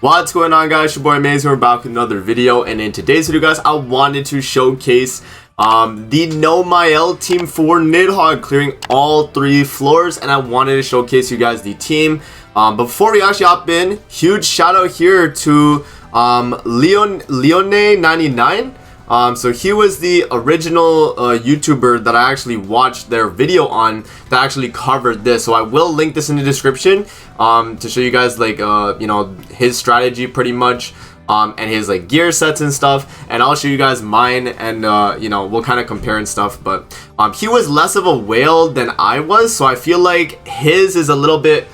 What's going on, guys? Your boy Maze, and we're back with another video. And in today's video, guys, I wanted to showcase the no MAEL team for Nidhoggr, clearing all 3 floors, and I wanted to showcase you guys the team. Before we actually hop in, huge shout out here to Leone99. So he was the original YouTuber that I actually watched their video on that actually covered this. So I will link this in the description to show you guys, like, you know, his strategy pretty much, and his like gear sets and stuff. And I'll show you guys mine, and you know, we'll kind of compare and stuff. But he was less of a whale than I was, so I feel like his is a little bit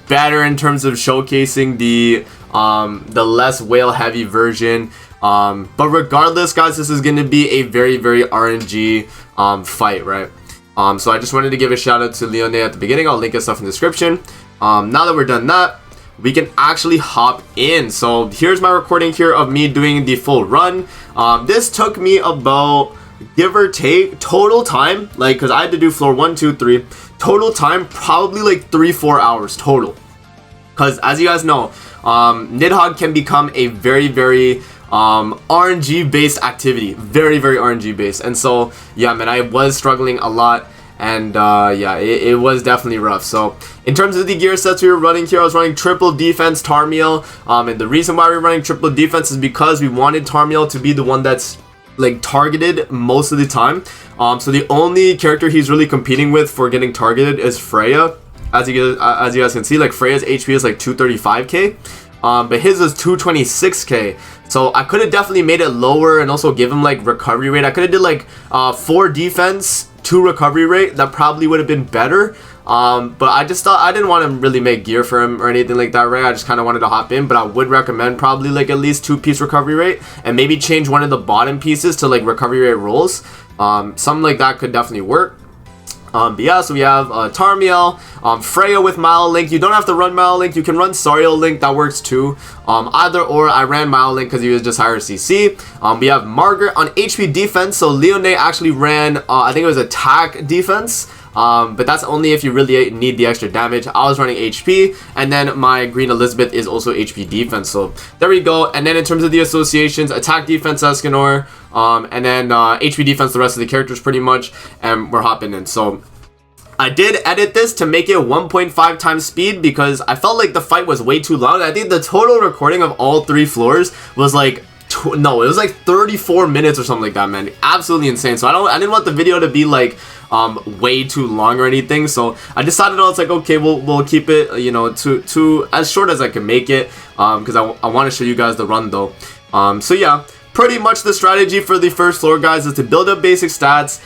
better in terms of showcasing the less whale heavy version. But regardless, guys, this is going to be a very RNG fight, right? So I just wanted to give a shout out to Leone at the beginning. I'll link his stuff in the description. Now that we're done that, we can actually hop in. So here's my recording here of me doing the full run. This took me about, give or take, total time, like, because I had to do floor 1, 2, 3, total time probably like 3-4 hours total, because as you guys know, Nidhoggr can become a very RNG based activity, very RNG based. And so yeah, man, I was struggling a lot, and yeah, it was definitely rough. So in terms of the gear sets we were running here, I was running triple defense Tarmiel, and the reason why we were running triple defense is because we wanted Tarmiel to be the one that's like targeted most of the time. So the only character he's really competing with for getting targeted is Freyja. As you guys can see, like, Freyja's HP is like 235k, but his is 226k. So I could have definitely made it lower and also give him like recovery rate. I could have did like 4 defense, 2 recovery rate. That probably would have been better. But I just thought I didn't want to really make gear for him or anything like that, right? I just kind of wanted to hop in, but I would recommend probably like at least 2-piece recovery rate, and maybe change one of the bottom pieces to like recovery rate rolls. Something like that could definitely work. But yeah, so we have Tarmiel, Freyja with MAEL Link. You don't have to run MAEL Link, you can run Sariel Link, that works too. Either or, I ran MAEL Link because he was just higher CC. We have Margaret on HP defense, so Leone actually ran, I think it was attack defense. But that's only if you really need the extra damage. I was running HP, and then my green Elizabeth is also HP defense. So there we go. And then in terms of the associations, attack defense Escanor, and then HP defense the rest of the characters pretty much, and we're hopping in. So I did edit this to make it 1.5 times speed because I felt like the fight was way too long. I think the total recording of all 3 floors was like it was like 34 minutes or something like that, man. Absolutely insane. So I didn't want the video to be like way too long or anything, so I decided, I was like, okay, we'll keep it, you know, to as short as I can make it, because I want to show you guys the run though. So yeah, pretty much the strategy for the first floor, guys, is to build up basic stats,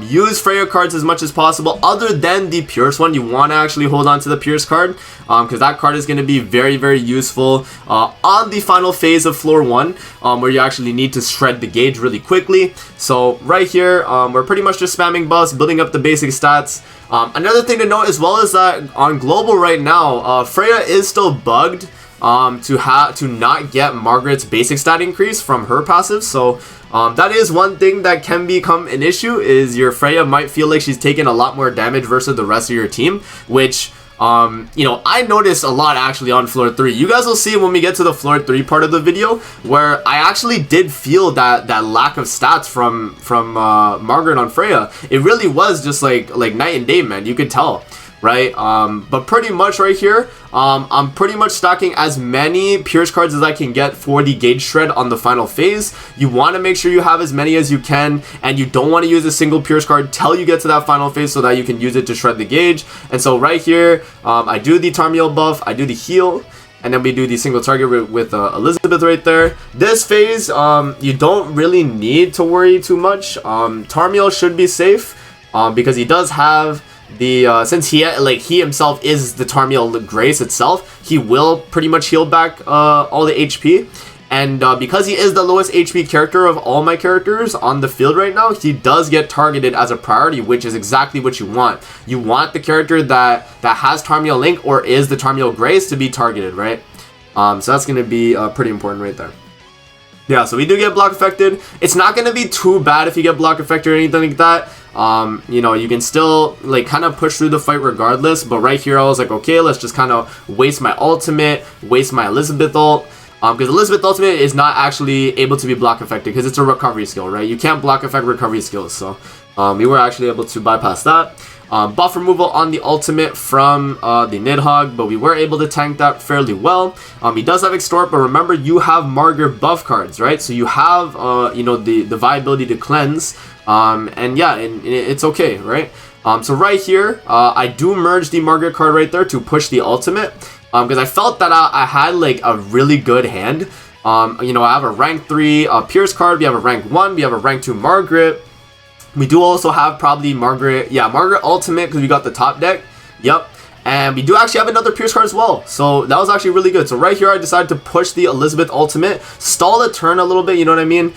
use Freyja cards as much as possible. Other than the Pierce one, you want to actually hold on to the Pierce card, because that card is going to be very useful on the final phase of floor 1, where you actually need to shred the gauge really quickly. So right here, we're pretty much just spamming buffs, building up the basic stats. Another thing to note as well is that on global right now, Freyja is still bugged to not get Margaret's basic stat increase from her passive. So that is one thing that can become an issue, is your Freyja might feel like she's taking a lot more damage versus the rest of your team, which you know, I noticed a lot actually on floor 3. You guys will see when we get to the floor 3 part of the video, where I actually did feel that lack of stats from Margaret on Freyja. It really was just like night and day, man. You could tell, right? But pretty much right here, I'm pretty much stacking as many Pierce cards as I can get for the gauge shred on the final phase. You want to make sure you have as many as you can, and you don't want to use a single Pierce card till you get to that final phase so that you can use it to shred the gauge. And so right here, I do the Tarmiel buff, I do the heal, and then we do the single target with Elizabeth right there. This phase, you don't really need to worry too much. Tarmiel should be safe, because he does have the since he himself is the Tarmiel Grace itself, he will pretty much heal back all the HP. And because he is the lowest HP character of all my characters on the field right now, he does get targeted as a priority, which is exactly what you want. You want the character that has Tarmiel Link or is the Tarmiel Grace to be targeted, right? So that's going to be pretty important right there. Yeah, so we do get block affected. It's not going to be too bad if you get block affected or anything like that. you know, you can still like kind of push through the fight regardless. But right here I was like, okay, let's just kind of waste my ultimate, waste my Elizabeth ult. Because Elizabeth ultimate is not actually able to be block affected because it's a recovery skill, right? You can't block affect recovery skills, so we were actually able to bypass that. Buff removal on the ultimate from the Nidhoggr, but we were able to tank that fairly well. He does have Extort, but remember you have Margaret buff cards, right? So you have you know, the viability to cleanse, and yeah, and it's okay, right? So right here, I do merge the Margaret card right there to push the ultimate. Because I felt that I had like a really good hand. You know, I have a rank 3 Pierce card, we have a rank 1, we have a rank 2 Margaret. We do also have probably Margaret, yeah, Margaret ultimate because we got the top deck. Yep. And we do actually have another Pierce card as well. So that was actually really good. So right here I decided to push the Elizabeth ultimate, stall the turn a little bit, you know what I mean?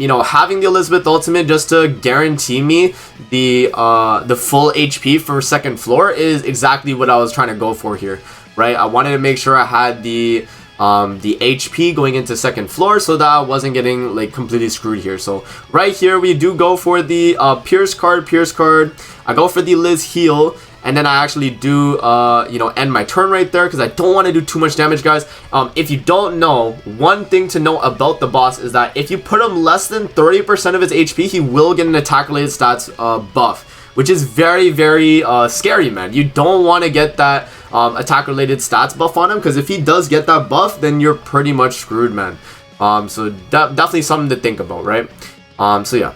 You know, having the Elizabeth ultimate just to guarantee me the full HP for second floor is exactly what I was trying to go for here. Right, I wanted to make sure I had the HP going into second floor so that I wasn't getting like completely screwed here. So right here we do go for the Pierce card. I go for the Liz heal, and then I actually do you know, end my turn right there because I don't want to do too much damage, guys. If you don't know, one thing to know about the boss is that if you put him less than 30% of his HP, he will get an attack related stats buff, which is very, very scary, man. You don't want to get that attack related stats buff on him, because if he does get that buff, then you're pretty much screwed, man. So definitely something to think about, right? So yeah,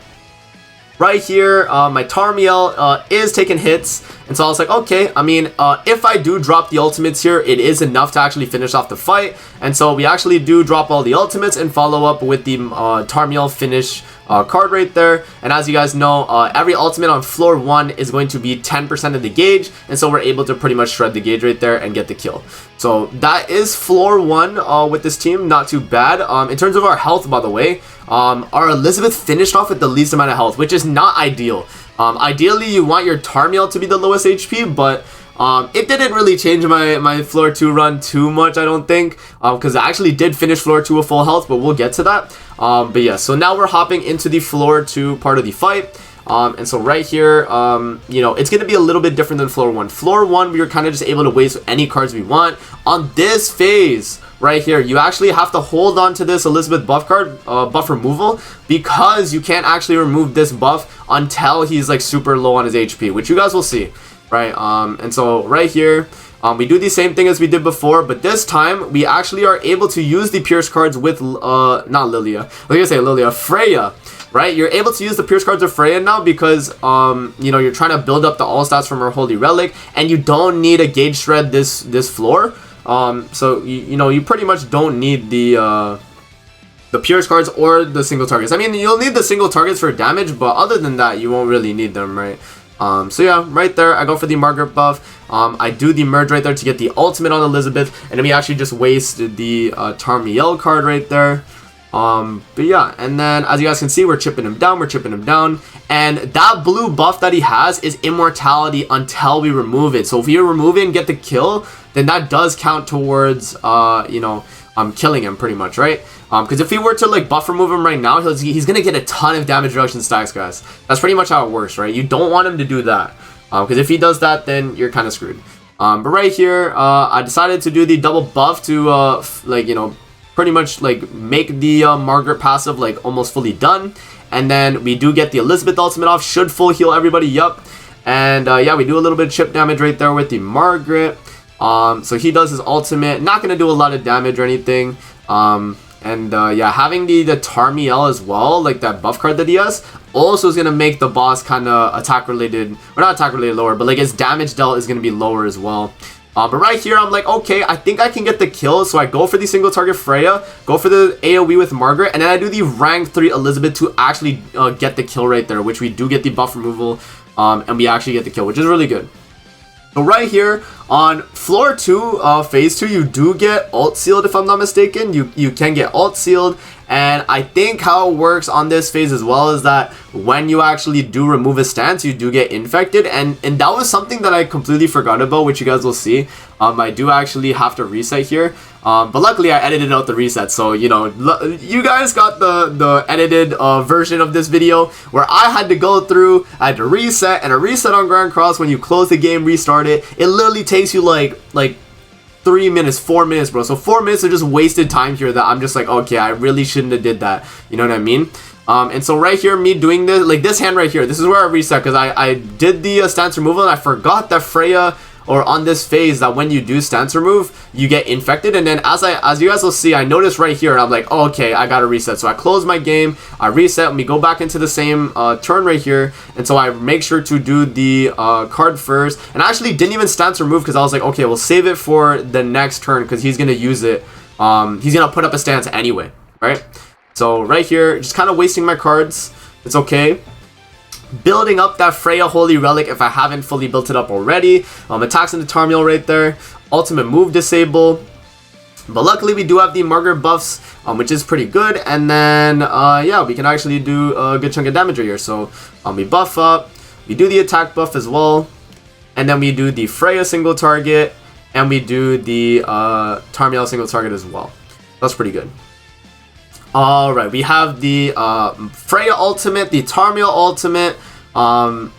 right here my Tarmiel is taking hits, and so I was like, okay, I mean, if I do drop the ultimates here, it is enough to actually finish off the fight. And so we actually do drop all the ultimates and follow up with the Tarmiel finish card right there. And as you guys know, every ultimate on floor 1 is going to be 10% of the gauge, and so we're able to pretty much shred the gauge right there and get the kill. So that is floor 1 with this team, not too bad. In terms of our health, by the way, our Elizabeth finished off with the least amount of health, which is not ideal. Ideally you want your Tarmiel to be the lowest HP, but it didn't really change my floor 2 run too much, I don't think, because I actually did finish floor 2 with full health, but we'll get to that. But yeah, so now we're hopping into the floor 2 part of the fight. And so right here, you know, it's going to be a little bit different than floor 1. Floor 1, we were kind of just able to waste any cards we want. On this phase right here, you actually have to hold on to this Elizabeth buff card, buff removal, because you can't actually remove this buff until he's like super low on his HP, which you guys will see, right? And so right here, we do the same thing as we did before, but this time we actually are able to use the Pierce cards with not Lilia, Freyja. Right, you're able to use the Pierce cards of Freyja now because you know, you're trying to build up the all stats from her Holy Relic, and you don't need a gauge shred this floor. So you know, you pretty much don't need the Pierce cards or the single targets. I mean, you'll need the single targets for damage, but other than that, you won't really need them, right? So yeah, right there, I go for the Margaret buff. I do the merge right there to get the ultimate on Elizabeth, and then we actually just wasted the Tarmiel card right there. But yeah, and then as you guys can see, we're chipping him down, and that blue buff that he has is immortality until we remove it. So if you remove it and get the kill, then that does count towards you know, killing him pretty much, right? Because if we were to like buff remove him right now, he's gonna get a ton of damage reduction stacks, guys. That's pretty much how it works, right? You don't want him to do that, because if he does that, then you're kind of screwed. But right here, I decided to do the double buff to like, you know, pretty much like make the Margaret passive like almost fully done. And then we do get the Elizabeth ultimate off, should full heal everybody, yup. And yeah, we do a little bit of chip damage right there with the Margaret. So he does his ultimate, not gonna do a lot of damage or anything. And yeah, having the Tarmiel as well, like that buff card that he has, also is gonna make the boss kind of attack related, or not attack related lower, but like his damage dealt is gonna be lower as well. But right here, I'm like, okay, I think I can get the kill. So I go for the single target Freyja, go for the AoE with Margaret, and then I do the rank 3 Elizabeth to actually get the kill right there, which we do get the buff removal, and we actually get the kill, which is really good. So right here, On floor 2, phase 2, you do get alt sealed if I'm not mistaken. You can get alt sealed. And I think how it works on this phase as well is that when you actually do remove a stance, you do get infected. And that was something that I completely forgot about, which you guys will see. I do actually have to reset here. But luckily I edited out the reset. So, you know, you guys got the edited version of this video where I had to go through, I had to reset, and a reset on Grand Cross when you close the game, restart it. It literally takes you like 3 minutes, 4 minutes, bro. So 4 minutes of just wasted time here that I'm just like, okay, I really shouldn't have did that. You know what I mean? And so right here, me doing this, like this hand right here, this is where I reset because I did the stance removal and I forgot that Freyja, or on this phase, that when you do stance remove, you get infected. And then as you guys will see, I noticed right here, I'm like, oh, okay, I gotta reset. So I close my game, I reset, and we go back into the same turn right here. And so I make sure to do the card first. And I actually didn't even stance remove because I was like, okay, we'll save it for the next turn because he's gonna use it. He's gonna put up a stance anyway, right? So right here, just kind of wasting my cards. It's okay. Building up that Freyja Holy Relic if I haven't fully built it up already. Attacks into Tarmiel right there. Ultimate move disable. But luckily we do have the Margaret buffs, which is pretty good. And then, yeah, we can actually do a good chunk of damage right here. So we buff up. We do the attack buff as well. And then we do the Freyja single target. And we do the Tarmiel single target as well. That's pretty good. Alright, we have the Freyja ultimate, the Tarmiel ultimate,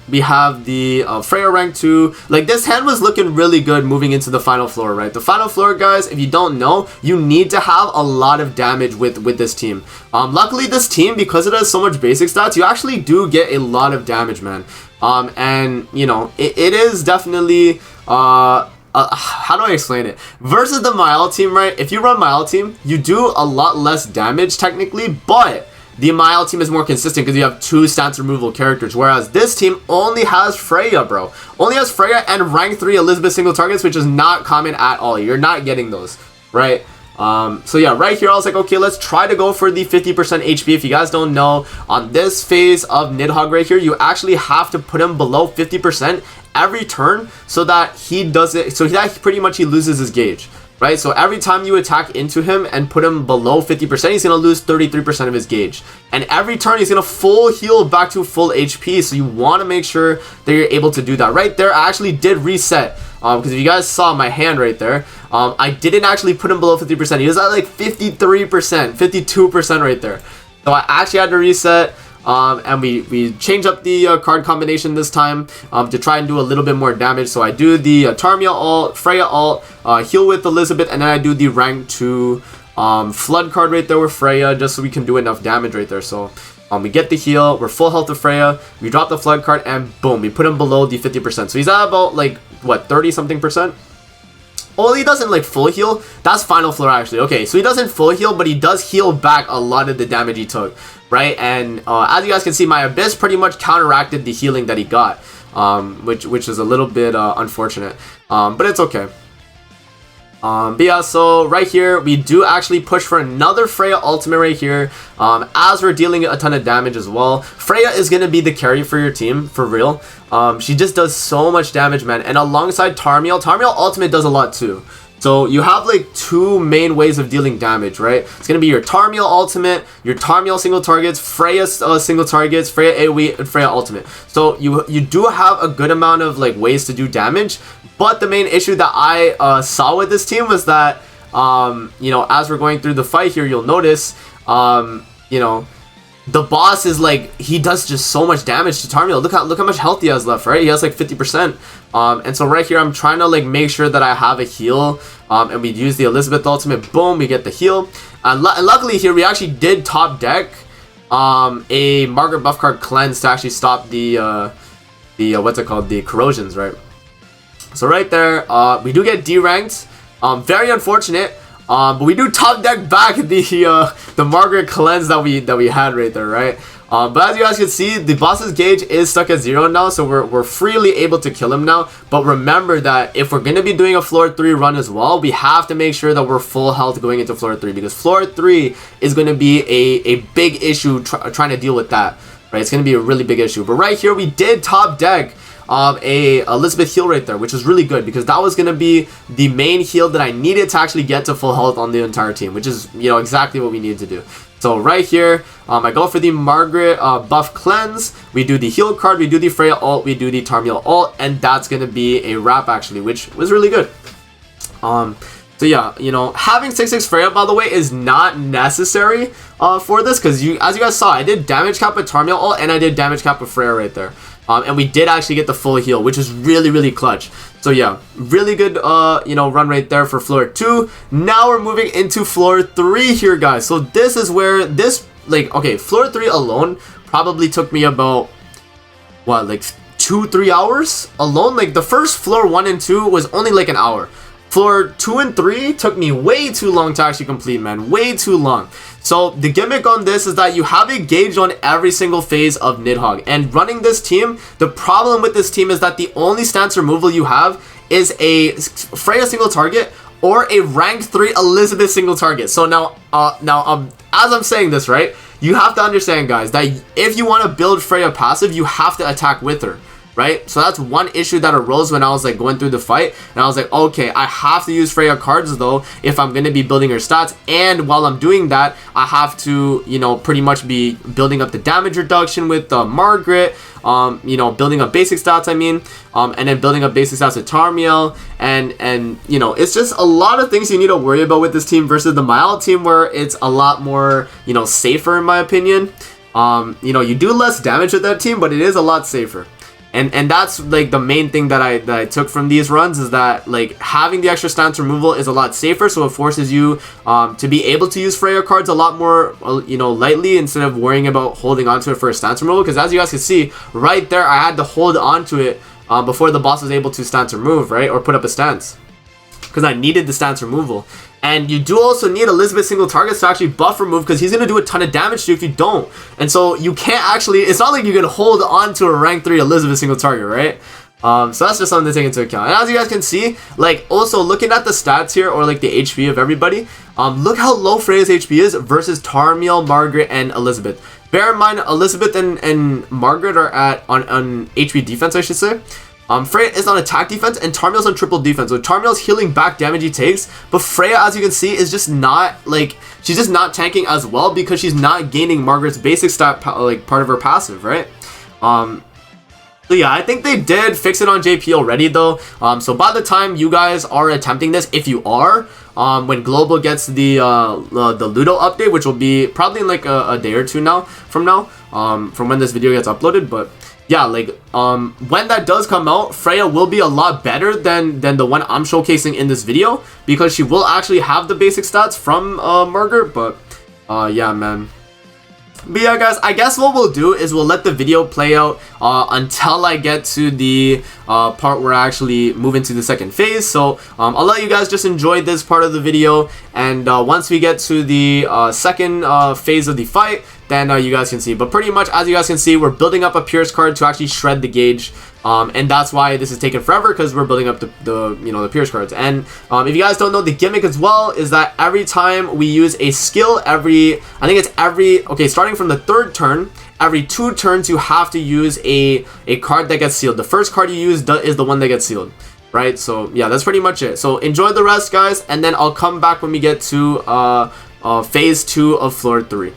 we have the Freyja rank 2. Like, this hand was looking really good moving into the final floor, right? The final floor, guys, if you don't know, you need to have a lot of damage with this team. Luckily, this team, because it has so much basic stats, you actually do get a lot of damage, man. And, you know, it is definitely... how do I explain it? Versus the MAEL team, right? If you run MAEL team, you do a lot less damage technically, but the MAEL team is more consistent because you have 2 stance removal characters, whereas this team only has Freyja, bro. Only has Freyja and rank 3 Elizabeth single targets, which is not common at all. You're not getting those, right? So yeah, right here I was like, okay, let's try to go for the 50% HP. If you guys don't know, on this phase of Nidhoggr right here, you actually have to put him below 50% every turn so that he does it, so that pretty much he loses his gauge, right? So every time you attack into him and put him below 50%, he's gonna lose 33% of his gauge, and every turn he's gonna full heal back to full HP. So you want to make sure that you're able to do that. Right there I actually did reset, because if you guys saw my hand right there, I didn't actually put him below 50%. He was at like 53%, 52% right there. So I actually had to reset. And we change up the card combination this time to try and do a little bit more damage. So I do the Tarmiel ult, Freyja ult, heal with Elizabeth, and then I do the rank 2 flood card right there with Freyja, just so we can do enough damage right there. So we get the heal, we're full health of Freyja, we drop the flood card, and boom, we put him below the 50%. So he's at about like, what, 30 something percent? Oh, he doesn't like full heal. That's final floor actually. Okay, so he doesn't full heal, but he does heal back a lot of the damage he took, right? And as you guys can see, my Abyss pretty much counteracted the healing that he got, which is a little bit unfortunate, but it's okay. But yeah, so right here we do actually push for another Freyja ultimate right here, as we're dealing a ton of damage as well. Freyja is going to be the carry for your team, for real. She just does so much damage, man. And alongside Tarmiel ultimate does a lot too. So you have like 2 main ways of dealing damage, right? It's going to be your Tarmiel ultimate, your Tarmiel single targets, Freyja single targets, Freyja AoE, and Freyja ultimate. So you do have a good amount of like ways to do damage. But the main issue that I saw with this team was that, you know, as we're going through the fight here, you'll notice, you know, the boss is like, he does just so much damage to Tarmiel. Look how much health he has left, right? He has like 50%. And so right here, I'm trying to like make sure that I have a heal. And we use the Elizabeth ultimate. Boom, we get the heal. And luckily here, we actually did top deck a Margaret buff card cleanse to actually stop the what's it called? The corrosions, right? So right there, we do get D-ranked. Very unfortunate. But we do top deck back the Margaret cleanse that we had right there, right? But as you guys can see, the boss's gauge is stuck at 0 now, so we're freely able to kill him now. But remember that if we're going to be doing a floor 3 run as well, we have to make sure that we're full health going into floor 3, because floor 3 is going to be a big issue trying to deal with that, right? It's going to be a really big issue. But right here, we did top deck a Elizabeth heal right there, which is really good because that was going to be the main heal that I needed to actually get to full health on the entire team, which is, you know, exactly what we needed to do. So right here, I go for the Margaret buff cleanse, we do the heal card, we do the Freyja ult, we do the Tarmiel ult, and that's going to be a wrap actually, which was really good. So yeah, you know, having 6/6 Freyja, by the way, is not necessary for this, because as you guys saw, I did damage cap with Tarmiel ult, and I did damage cap with Freyja right there. And we did actually get the full heal, which is really, really clutch. So yeah, really good, you know, run right there for floor 2. Now we're moving into floor 3 here, guys. So this is where this, like, okay, floor 3 alone probably took me about, what, like 2-3 hours alone? Like the first floor 1 and 2 was only like an hour. Floor 2 and 3 took me way too long to actually complete, man. Way too long. So the gimmick on this is that you have a gauge on every single phase of Nidhoggr. And running this team, the problem with this team is that the only stance removal you have is a Freyja single target or a rank 3 Elizabeth single target. So now, as I'm saying this, right, you have to understand, guys, that if you want to build Freyja passive, you have to attack with her. Right, so that's one issue that arose when I was like going through the fight, and I was like, okay, I have to use Freyja cards though if I'm going to be building her stats, and while I'm doing that, I have to, you know, pretty much be building up the damage reduction with Margaret, you know, building up basic stats, I mean, and then building up basic stats with Tarmiel, and you know, it's just a lot of things you need to worry about with this team versus the MAEL team, where it's a lot more, you know, safer in my opinion. You know, you do less damage with that team, but it is a lot safer. And that's like the main thing that I took from these runs, is that like having the extra stance removal is a lot safer, so it forces you to be able to use Freyja cards a lot more, you know, lightly, instead of worrying about holding onto it for a stance removal. Because as you guys can see right there, I had to hold onto it before the boss was able to stance remove, right, or put up a stance, because I needed the stance removal. And you do also need Elizabeth single targets to actually buff remove, because he's going to do a ton of damage to you if you don't. And so you can't actually, it's not like you can hold on to a rank 3 Elizabeth single target, right? So that's just something to take into account. And as you guys can see, like also looking at the stats here, or like the HP of everybody, look how low Freyja's HP is versus Tarmiel, Margaret, and Elizabeth. Bear in mind, Elizabeth and Margaret are at on HP defense, I should say. Freyja is on attack defense, and Tarmiel's on triple defense. So Tarmiel's healing back damage he takes, but Freyja, as you can see, is just not, like, she's just not tanking as well, because she's not gaining Margaret's basic stat, like, part of her passive, right? So yeah, I think they did fix it on JP already, though. So by the time you guys are attempting this, if you are, when Global gets the Ludo update, which will be probably in like a day or two from when this video gets uploaded, but yeah, like when that does come out, Freyja will be a lot better than the one I'm showcasing in this video, because she will actually have the basic stats from Margaret. But yeah, man. But yeah, guys, I guess what we'll do is we'll let the video play out until I get to the part where I actually move into the second phase. So I'll let you guys just enjoy this part of the video, and once we get to the second phase of the fight, then you guys can see. But pretty much, as you guys can see, we're building up a Pierce card to actually shred the gauge, and that's why this is taking forever, because we're building up the Pierce cards. And if you guys don't know, the gimmick as well is that every time we use a skill, starting from the third turn, every 2 turns you have to use a card that gets sealed. The first card you use is the one that gets sealed, right? So yeah, that's pretty much it. So enjoy the rest, guys, and then I'll come back when we get to phase 2 of floor 3.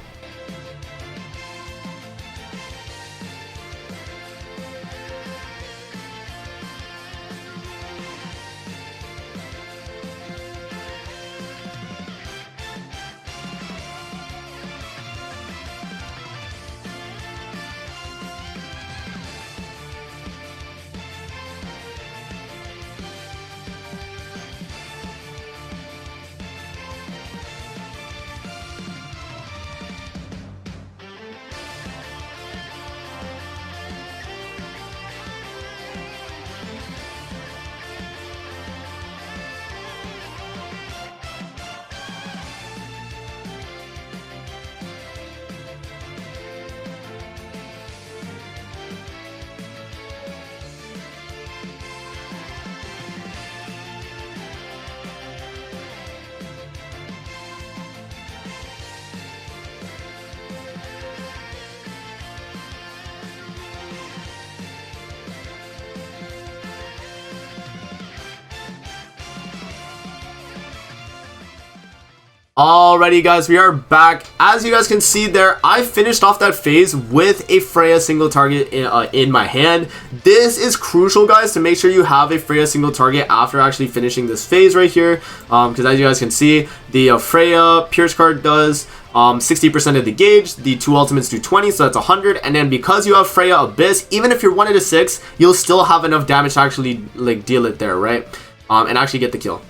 Alrighty guys, we are back. As you guys can see there, I finished off that phase with a Freyja single target in my hand. This is crucial guys, to make sure you have a Freyja single target after actually finishing this phase right here, because as you guys can see, the Freyja Pierce card does 60% of the gauge, the 2 ultimates do 20, so that's 100, and then because you have Freyja Abyss, even if you're 1 out of 6, you'll still have enough damage to actually like deal it there, right? And actually get the kill.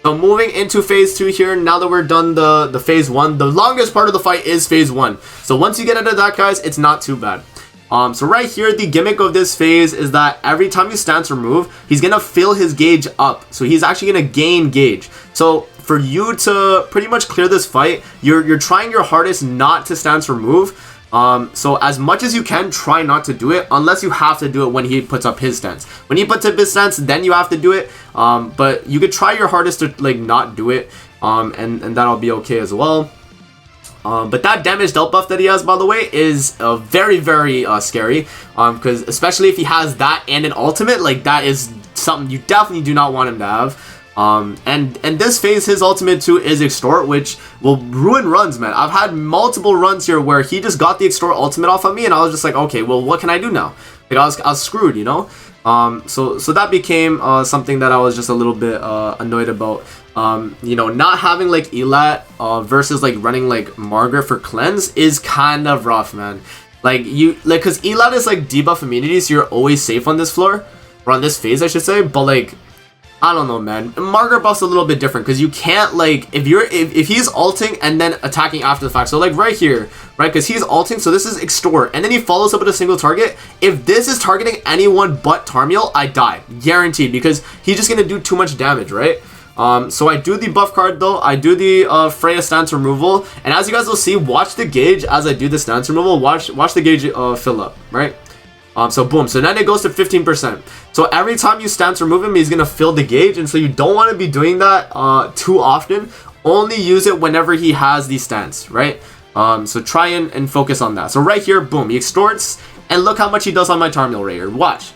So moving into phase 2 here, now that we're done the phase 1, the longest part of the fight is phase 1. So once you get into that guys, it's not too bad. So right here, the gimmick of this phase is that every time you stance or move, he's gonna fill his gauge up. So he's actually gonna gain gauge. So for you to pretty much clear this fight, you're trying your hardest not to stance or move. So as much as you can, try not to do it unless you have to do it when he puts up his stance. When he puts up his stance, then you have to do it. But you could try your hardest to like not do it, and that'll be okay as well. But that damage dealt buff that he has, by the way, is very scary, because especially if he has that and an ultimate, like that is something you definitely do not want him to have. And this phase, his ultimate too is extort, which will ruin runs, man. I've had multiple runs here where he just got the extort ultimate off of me, and I was just like, okay, well, what can I do now? Like I was screwed, you know. So that became something that I was just a little bit annoyed about. You know, not having like Elat versus like running like Margaret for cleanse is kind of rough, man. Like because Elat is like debuff immunity, so you're always safe on this floor, or on this phase, I should say. But like, I don't know, man. Margaret buff's a little bit different because you can't like if he's ulting and then attacking after the fact. So like right here, right? Because he's ulting, so this is extort, and then he follows up with a single target. If this is targeting anyone but Tarmiel, I die, guaranteed, because he's just gonna do too much damage, right? So I do the buff card though. I do the Freyja stance removal, and as you guys will see, watch the gauge as I do the stance removal. Watch the gauge fill up, right? So boom, so then it goes to 15%. So every time you stance remove him, he's gonna fill the gauge, and so you don't want to be doing that too often. Only use it whenever he has the stance, right? So try and focus on that. So right here, boom, he extorts, and look how much he does on my Tarmiel right here. Watch.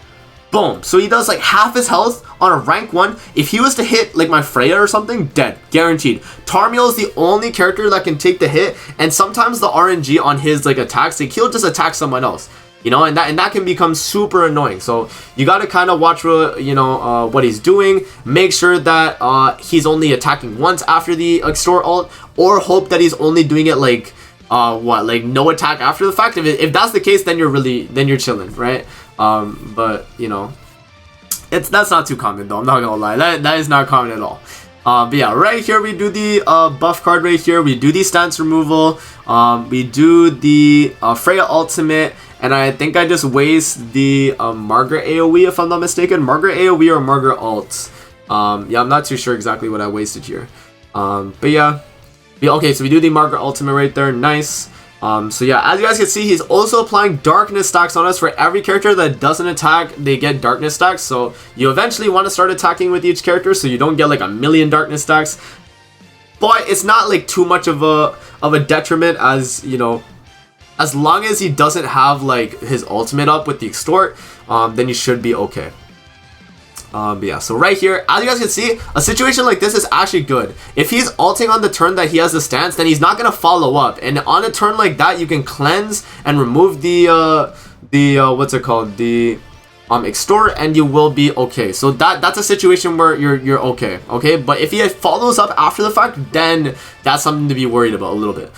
Boom. So he does like half his health on a rank 1. If he was to hit like my Freyja or something, dead. Guaranteed. Tarmiel is the only character that can take the hit, and sometimes the RNG on his like attacks, like he'll just attack someone else. You know, and that can become super annoying. So you got to kind of watch, you know, what he's doing. Make sure that he's only attacking once after the extort ult, or hope that he's only doing it like like no attack after the fact. If that's the case, then you're chilling, right? But you know, that's not too common though. I'm not gonna lie, that is not common at all. But yeah, right here we do the buff card right here. We do the stance removal. We do the Freyja ultimate. And I think I just waste the Margaret AoE, if I'm not mistaken. Margaret AoE or Margaret ult. Yeah, I'm not too sure exactly what I wasted here. But yeah. Okay, so we do the Margaret ultimate right there. Nice. So yeah, as you guys can see, he's also applying darkness stacks on us. For every character that doesn't attack, they get darkness stacks. So you eventually want to start attacking with each character, so you don't get like a million darkness stacks. But it's not like too much of a detriment, as you know. As long as he doesn't have like his ultimate up with the extort, then you should be okay. But yeah, so right here, as you guys can see, a situation like this is actually good. If he's ulting on the turn that he has the stance, then he's not gonna follow up. And on a turn like that, you can cleanse and remove the what's it called, the extort, and you will be okay. So that's a situation where you're okay. But if he follows up after the fact, then that's something to be worried about a little bit.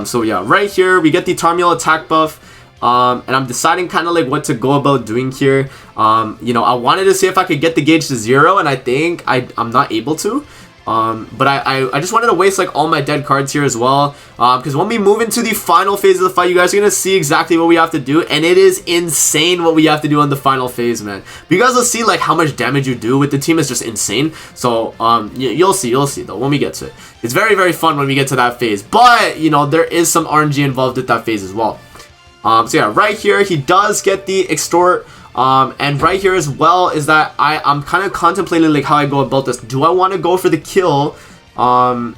So yeah, right here we get the Tarmiel attack buff, and I'm deciding kind of like what to go about doing here. You know, I wanted to see if I could get the gauge to 0, and I think I'm not able to. But I just wanted to waste like all my dead cards here as well, because when we move into the final phase of the fight, you guys are gonna see exactly what we have to do, and it is insane what we have to do on the final phase, man. But you guys will see like how much damage you do with the team is just insane. So you'll see though when we get to it. It's very fun when we get to that phase, but you know, there is some RNG involved with that phase as well. So yeah, right here he does get the extort. And right here as well is that I'm kind of contemplating like how I go about this. Do I want to go for the kill, and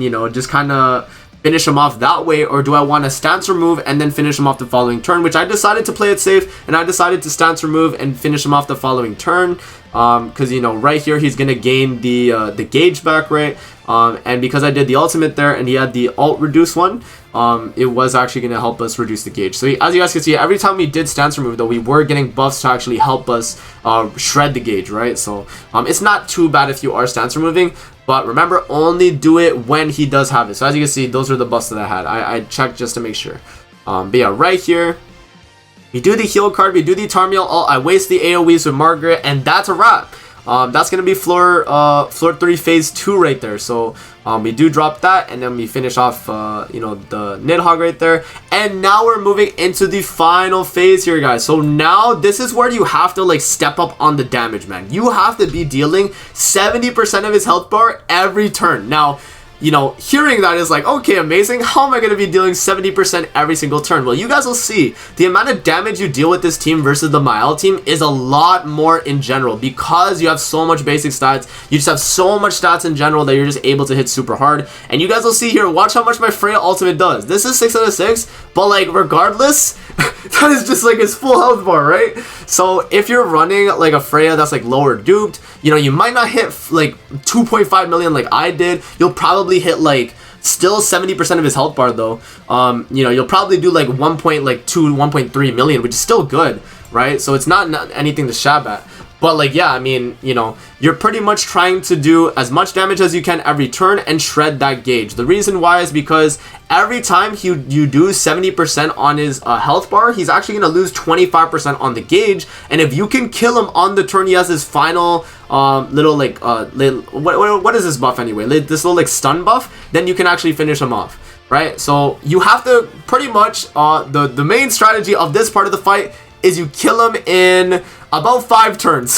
you know, just kind of finish him off that way, or do I want to stance remove and then finish him off the following turn, which I decided to play it safe, and I decided to stance remove and finish him off the following turn, because, you know, right here he's going to gain the gauge back, right? And because I did the ultimate there and he had the alt reduce one, it was actually going to help us reduce the gauge. So as you guys can see, every time we did stance remove though, we were getting buffs to actually help us shred the gauge, right? So it's not too bad if you are stance removing, but remember, only do it when he does have it. So as you can see, those are the buffs that I had. I checked just to make sure. But yeah, right here, we do the heal card, we do the Tarmiel ult, I waste the AoEs with Margaret, and that's a wrap. That's gonna be floor 3 phase 2 right there. So we do drop that, and then we finish off you know, the Nidhoggr right there. And now we're moving into the final phase here, guys. So now this is where you have to like step up on the damage, man. You have to be dealing 70% of his health bar every turn. Now, you know, hearing that is like, okay, amazing. How am I going to be dealing 70% every single turn? Well, you guys will see the amount of damage you deal with this team versus the MAEL team is a lot more in general, because you have so much basic stats. You just have so much stats in general that you're just able to hit super hard. And you guys will see here, watch how much my Freyja ultimate does. This is 6 out of 6, but like regardless, that is just like his full health bar, right? So if you're running like a Freyja that's like lower duped, you know, you might not hit like 2.5 million like I did. You'll probably hit like still 70% of his health bar though. You know, you'll probably do like 1.3 million, which is still good, right? So it's not anything to shab at. But like, yeah, I mean, you know, you're pretty much trying to do as much damage as you can every turn and shred that gauge. The reason why is because every time you do 70% on his health bar, he's actually going to lose 25% on the gauge. And if you can kill him on the turn he has his final little like, what is this buff anyway? This little like stun buff, then you can actually finish him off. Right? So you have to pretty much, the main strategy of this part of the fight is you kill him in about 5 turns.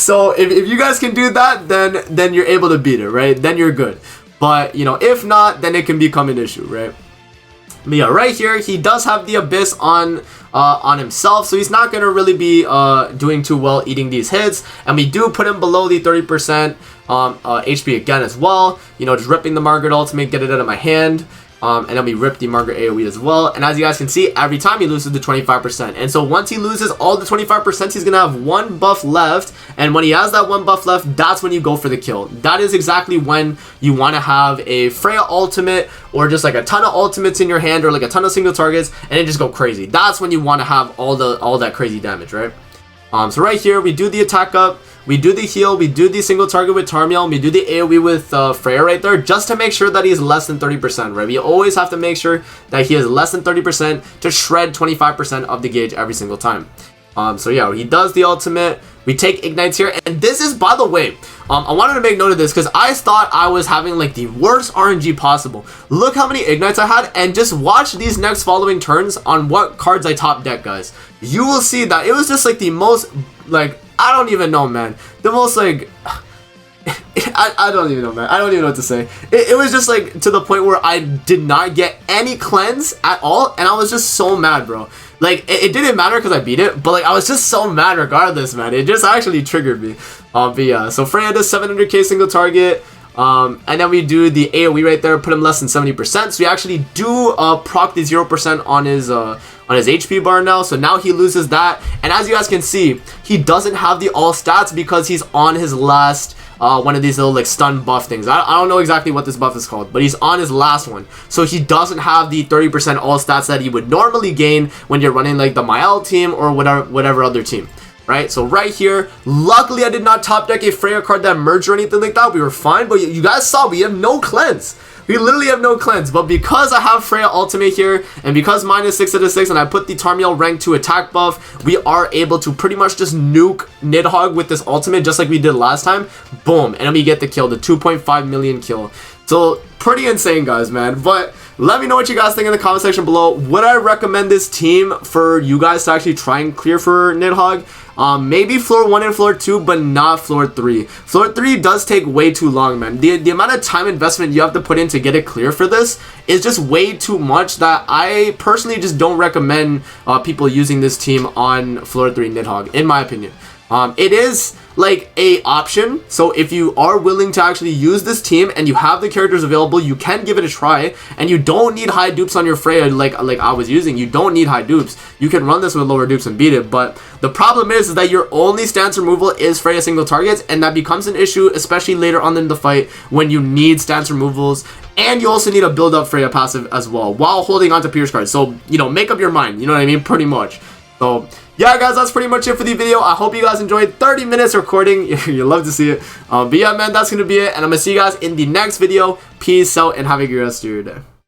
So if you guys can do that, then you're able to beat it, right? Then you're good. But, you know, if not, then it can become an issue, right? But yeah, right here, he does have the Abyss on himself, so he's not going to really be doing too well eating these hits. And we do put him below the 30% HP again as well. You know, just ripping the Margaret ultimate, get it out of my hand. And then we rip the Margaret AoE as well. And as you guys can see, every time he loses the 25%. And so once he loses all the 25%, he's going to have 1 buff left. And when he has that 1 buff left, that's when you go for the kill. That is exactly when you want to have a Freyja ultimate, or just like a ton of ultimates in your hand, or like a ton of single targets, and then just go crazy. That's when you want to have all that crazy damage, right? So right here, we do the attack up. We do the heal, we do the single target with Tarmiel, and we do the AoE with Freyja right there, just to make sure that he's less than 30%, right? We always have to make sure that he is less than 30% to shred 25% of the gauge every single time. So yeah, he does the ultimate. We take ignites here, and this is, by the way, I wanted to make note of this because I thought I was having like the worst RNG possible. Look how many ignites I had, and just watch these next following turns on what cards I top deck, guys. You will see that it was just like the most, like, I don't even know, man. The most like, I don't even know, man. I don't even know what to say. It was just like to the point where I did not get any cleanse at all, and I was just so mad, bro. Like, it didn't matter because I beat it, but like I was just so mad regardless, man. It just actually triggered me. But yeah, so Freyja does 700k single target. And then we do the AoE right there, put him less than 70%. So we actually do proc the 0% on his HP bar now. So now he loses that. And as you guys can see, he doesn't have the all stats because he's on his last one of these little like stun buff things. I don't know exactly what this buff is called, but he's on his last one. So he doesn't have the 30% all stats that he would normally gain when you're running like the MAEL team or whatever other team. Right, so right here, luckily I did not top deck a Freyja card that merged or anything like that. We were fine, but you guys saw we have no cleanse. We literally have no cleanse. But because I have Freyja ultimate here, and because mine is 6 out of 6, and I put the Tarmiel rank 2 attack buff, we are able to pretty much just nuke Nidhoggr with this ultimate, just like we did last time. Boom, and then we get the kill, the 2.5 million kill. So pretty insane, guys, man. But let me know what you guys think in the comment section below. Would I recommend this team for you guys to actually try and clear for Nidhoggr? Maybe floor 1 and floor 2, but not floor 3. Floor 3 does take way too long, man. The amount of time investment you have to put in to get it clear for this is just way too much that I personally just don't recommend people using this team on floor 3 Nidhoggr, in my opinion. It is like a option, so if you are willing to actually use this team and you have the characters available, you can give it a try, and you don't need high dupes on your Freyja like I was using. You don't need high dupes. You can run this with lower dupes and beat it, but the problem is that your only stance removal is Freyja single targets, and that becomes an issue, especially later on in the fight when you need stance removals, and you also need a build up Freyja passive as well while holding on to Pierce cards. So, you know, make up your mind, you know what I mean, pretty much. So yeah, guys, that's pretty much it for the video. I hope you guys enjoyed 30 minutes recording. You love to see it. But yeah, man, that's gonna be it, and I'm gonna see you guys in the next video. Peace out and have a good rest of your day.